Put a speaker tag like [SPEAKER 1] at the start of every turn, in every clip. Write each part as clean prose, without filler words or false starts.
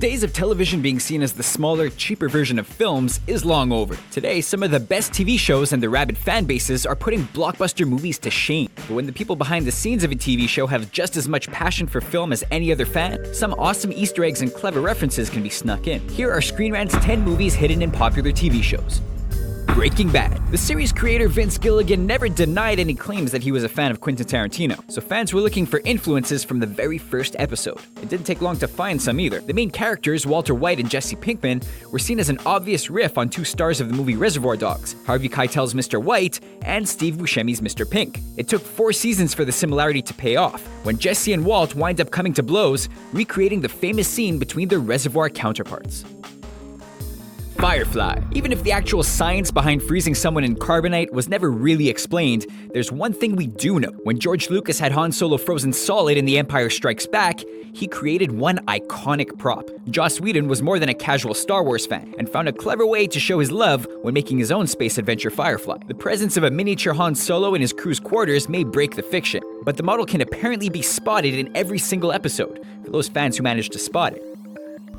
[SPEAKER 1] days of television being seen as the smaller, cheaper version of films is long over. Today, some of the best TV shows and their rabid fan bases are putting blockbuster movies to shame. But when the people behind the scenes of a TV show have just as much passion for film as any other fan, some awesome Easter eggs and clever references can be snuck in. Here are Screen Rant's 10 movies hidden in popular TV shows. Breaking Bad. The series creator Vince Gilligan never denied any claims that he was a fan of Quentin Tarantino, so fans were looking for influences from the very first episode. It didn't take long to find some either. The main characters, Walter White and Jesse Pinkman, were seen as an obvious riff on two stars of the movie Reservoir Dogs, Harvey Keitel's Mr. White and Steve Buscemi's Mr. Pink. It took 4 seasons for the similarity to pay off, when Jesse and Walt wind up coming to blows, recreating the famous scene between their Reservoir counterparts. Firefly. Even if the actual science behind freezing someone in carbonite was never really explained, there's one thing we do know. When George Lucas had Han Solo frozen solid in The Empire Strikes Back, he created one iconic prop. Joss Whedon was more than a casual Star Wars fan, and found a clever way to show his love when making his own space adventure Firefly. The presence of a miniature Han Solo in his crew's quarters may break the fiction, but the model can apparently be spotted in every single episode, for those fans who managed to spot it.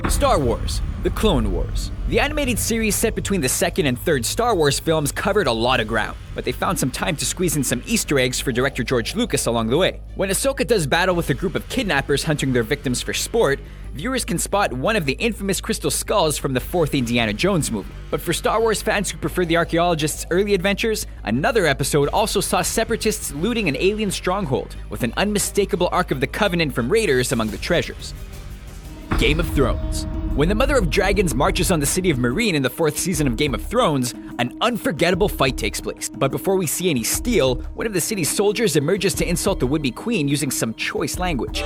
[SPEAKER 1] Star Wars: The Clone Wars. The animated series set between the second and third Star Wars films covered a lot of ground, but they found some time to squeeze in some Easter eggs for director George Lucas along the way. When Ahsoka does battle with a group of kidnappers hunting their victims for sport, viewers can spot one of the infamous crystal skulls from the 4th Indiana Jones movie. But for Star Wars fans who prefer the archaeologist's early adventures, another episode also saw separatists looting an alien stronghold, with an unmistakable Ark of the Covenant from Raiders among the treasures. Game of Thrones. When the Mother of Dragons marches on the city of Meereen in the 4th season of Game of Thrones, an unforgettable fight takes place. But before we see any steel, one of the city's soldiers emerges to insult the would-be queen using some choice language.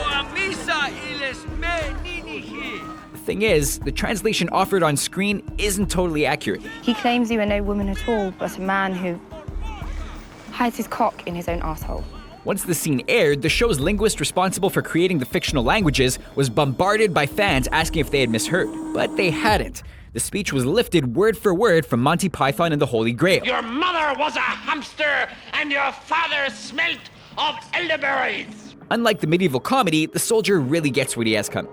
[SPEAKER 1] The thing is, the translation offered on screen isn't totally accurate.
[SPEAKER 2] He claims you are no woman at all, but a man who hides his cock in his own asshole.
[SPEAKER 1] Once the scene aired, the show's linguist responsible for creating the fictional languages was bombarded by fans asking if they had misheard. But they hadn't. The speech was lifted word for word from Monty Python and the Holy Grail.
[SPEAKER 3] Your mother was a hamster, and your father smelt of elderberries.
[SPEAKER 1] Unlike the medieval comedy, the soldier really gets what he has coming.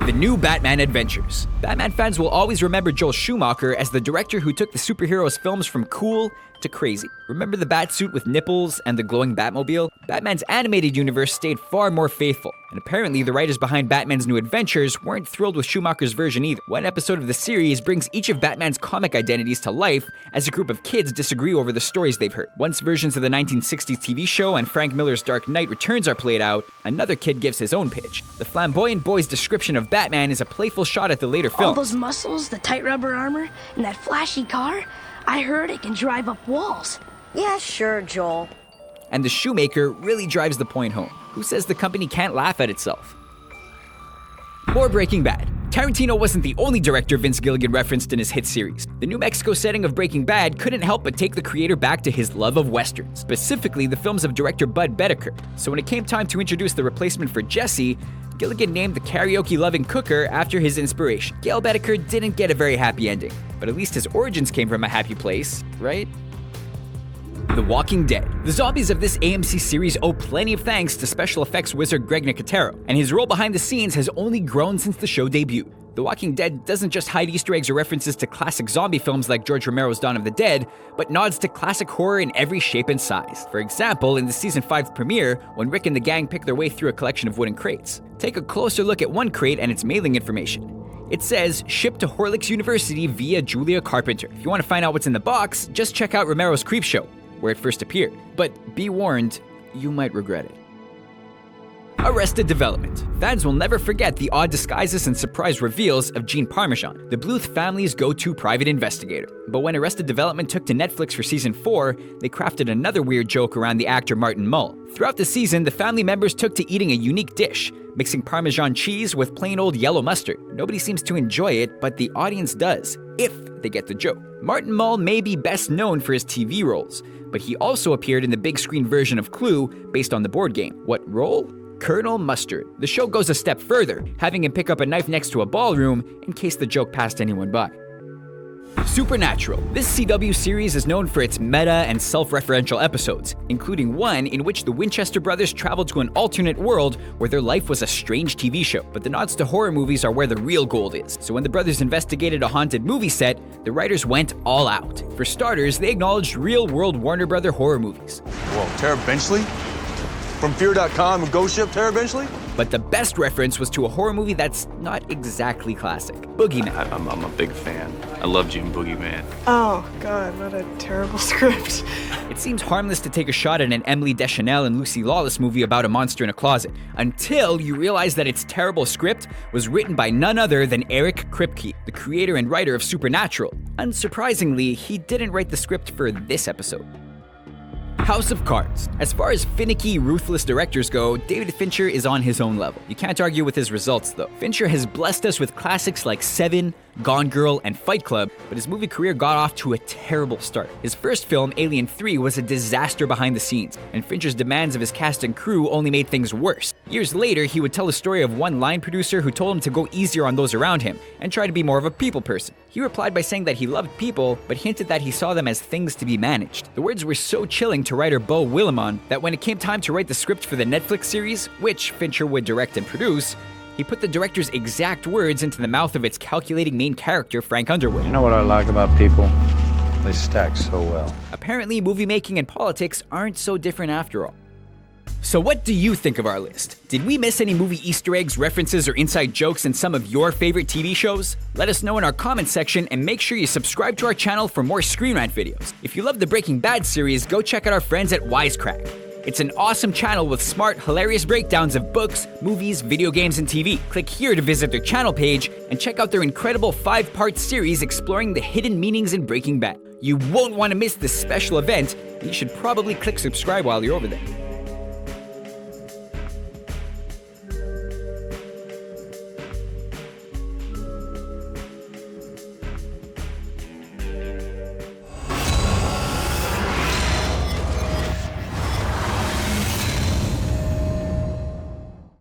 [SPEAKER 1] The new Batman adventures. Batman fans will always remember Joel Schumacher as the director who took the superheroes films from cool to crazy. Remember the Batsuit with nipples and the glowing Batmobile? Batman's animated universe stayed far more faithful, and apparently the writers behind Batman's new adventures weren't thrilled with Schumacher's version either. One episode of the series brings each of Batman's comic identities to life as a group of kids disagree over the stories they've heard. Once versions of the 1960s TV show and Frank Miller's Dark Knight Returns are played out, another kid gives his own pitch. The flamboyant boy's description of Batman is a playful shot at the later films.
[SPEAKER 4] All those muscles, the tight rubber armor, and that flashy car, I heard it can drive up walls.
[SPEAKER 5] Yeah, sure, Joel.
[SPEAKER 1] And the shoemaker really drives the point home. Who says the company can't laugh at itself? More Breaking Bad. Tarantino wasn't the only director Vince Gilligan referenced in his hit series. The New Mexico setting of Breaking Bad couldn't help but take the creator back to his love of westerns, specifically the films of director Bud Boetticher. So when it came time to introduce the replacement for Jesse, Gilligan named the karaoke-loving cooker after his inspiration. Gail Boetticher didn't get a very happy ending, but at least his origins came from a happy place, right? The Walking Dead. The zombies of this AMC series owe plenty of thanks to special effects wizard Greg Nicotero, and his role behind the scenes has only grown since the show debuted. The Walking Dead doesn't just hide Easter eggs or references to classic zombie films like George Romero's Dawn of the Dead, but nods to classic horror in every shape and size. For example, in the season 5 premiere, when Rick and the gang pick their way through a collection of wooden crates. Take a closer look at one crate and its mailing information. It says, shipped to Horlicks University via Julia Carpenter. If you want to find out what's in the box, just check out Romero's Creepshow, where it first appeared. But be warned, you might regret it. Arrested Development. Fans will never forget the odd disguises and surprise reveals of Gene Parmesan, the Bluth family's go-to private investigator. But when Arrested Development took to Netflix for season 4, they crafted another weird joke around the actor Martin Mull. Throughout the season, the family members took to eating a unique dish, mixing Parmesan cheese with plain old yellow mustard. Nobody seems to enjoy it, but the audience does, if they get the joke. Martin Mull may be best known for his TV roles, but he also appeared in the big screen version of Clue based on the board game. What role? Colonel Mustard. The show goes a step further, having him pick up a knife next to a ballroom in case the joke passed anyone by. Supernatural. This CW series is known for its meta and self-referential episodes, including one in which the Winchester brothers traveled to an alternate world where their life was a strange TV show. But the nods to horror movies are where the real gold is. So when the brothers investigated a haunted movie set, the writers went all out. For starters, they acknowledged real-world Warner Brother horror movies.
[SPEAKER 6] Whoa, Tara Benchley? From Fear.com and Ghost Ship, Tara Benchley?
[SPEAKER 1] But the best reference was to a horror movie that's not exactly classic, Boogeyman.
[SPEAKER 7] I'm a big fan. I love June Boogeyman.
[SPEAKER 8] Oh, God, what a terrible script.
[SPEAKER 1] It seems harmless to take a shot at an Emily Deschanel and Lucy Lawless movie about a monster in a closet, until you realize that its terrible script was written by none other than Eric Kripke, the creator and writer of Supernatural. Unsurprisingly, he didn't write the script for this episode. House of Cards. As far as finicky, ruthless directors go, David Fincher is on his own level. You can't argue with his results, though. Fincher has blessed us with classics like Seven, Gone Girl, and Fight Club, but his movie career got off to a terrible start. His first film, Alien 3, was a disaster behind the scenes, and Fincher's demands of his cast and crew only made things worse. Years later, he would tell the story of one line producer who told him to go easier on those around him and try to be more of a people person. He replied by saying that he loved people, but hinted that he saw them as things to be managed. The words were so chilling to writer Beau Willimon that when it came time to write the script for the Netflix series, which Fincher would direct and produce, he put the director's exact words into the mouth of its calculating main character, Frank Underwood.
[SPEAKER 9] You know what I like about people? They stack so well.
[SPEAKER 1] Apparently, movie making and politics aren't so different after all. So what do you think of our list? Did we miss any movie Easter eggs, references, or inside jokes in some of your favorite TV shows? Let us know in our comment section, and make sure you subscribe to our channel for more Screen Rant videos. If you love the Breaking Bad series, go check out our friends at Wisecrack. It's an awesome channel with smart, hilarious breakdowns of books, movies, video games, and TV. Click here to visit their channel page and check out their incredible 5-part series exploring the hidden meanings in Breaking Bad. You won't want to miss this special event, and you should probably click subscribe while you're over there.